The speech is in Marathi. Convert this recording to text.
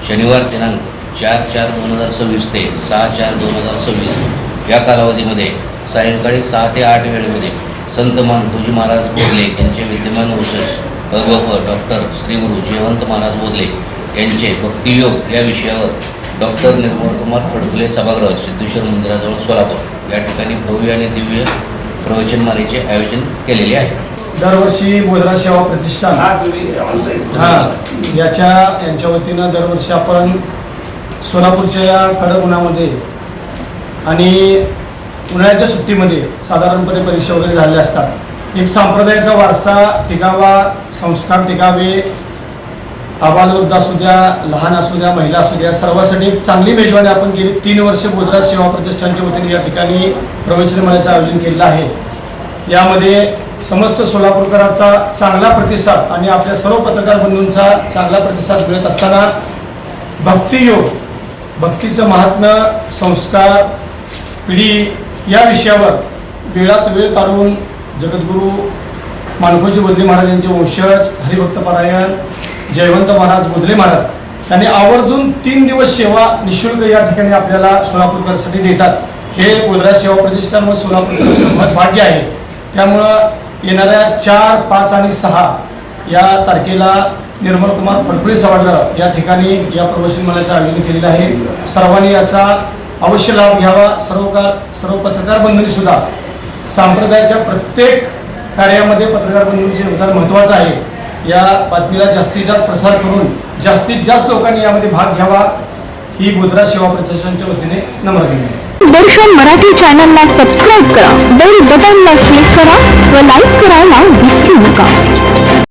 शनिवार दिनांक 4/4/2026 ते 6/4/2026 या कालावधीमध्ये सायंकाळी 6 ते 8 वेळेमध्ये संत मानकोजी महाराज बोधले यांचे विद्यमान वंशज डॉक्टर श्री गुरु जयवंत महाराज बोधले यांचे भक्तियोग या विषयावर डॉक्टर निर्मलकुमार फडकुले सभागृह सिद्धेश्वर मंदिराजवळ सोलापूर या ठिकाणी भव्य आणि दिव्य प्रवचनमालेचे आयोजन केलेले आहे। दरवर्षी बोधरा सेवा प्रतिष्ठान यांच्या वतीनं दरवर्षी आपण सोलापूरच्या या कडक उन्हामध्ये आणि उन्हाळ्याच्या सुट्टीमध्ये साधारणपणे परीक्षा वगैरे झालेल्या असतात। एक संप्रदायाचा वारसा टिकावा, संस्कार टिकावे, आबालवृद्ध असू द्या, लहान असू द्या, महिला असू द्या, सर्वांसाठी एक चांगली मेजवानी आपण गेली 3 वर्ष बोधरा सेवा प्रतिष्ठानच्या वतीने या ठिकाणी प्रवचनमालेचं आयोजन केलेलं आहे। यामध्ये समस्त सोलापूरकरांचा चांगला प्रतिसाद आणि आपल्या सर्व पत्रकार बंधूंचा चांगला प्रतिसाद मिळत असताना भक्तियोग, भक्तीचं महात्म्य, संस्कार, पिढी या विषयावर वेळात वेळ काढून जगद्गुरू मानकोजी बोधले महाराज यांचे वंशज हरिभक्तपरायण जयवंत महाराज बोधले महाराज यांनी आवर्जून 3 दिवस सेवा निःशुल्क या ठिकाणी आपल्याला सोलापूरकरांसाठी देतात। हे बोधरा सेवा प्रतिष्ठान व सोलापूरचं भाग्य आहे। त्यामुळं येणाऱ्या 4, 5 आणि 6 या तारखेला निर्मलकुमार फडकुले सभागृह या ठिकाणी या प्रवचनमालेचं आयोजन केलेलं आहे। सर्वांनी याचा अवश्य लाभ घ्यावा। सर्व पत्रकार बंधूंनी सुद्धा संप्रदायाच्या प्रत्येक कार्यामध्ये पत्रकार बंधूंचे योगदान महत्त्वाचं आहे। या बातमीला जास्तीत जास्त प्रसार करून जास्तीत जास्त लोकांनी यामध्ये भाग घ्यावा ही बोधरा सेवा प्रतिष्ठानच्या वतीने नम्र विनंती। दर्शन मराठी चॅनलला सबस्क्राईब करा, बेल बटनला क्लिक करा व लाईक करायला विसरू नका।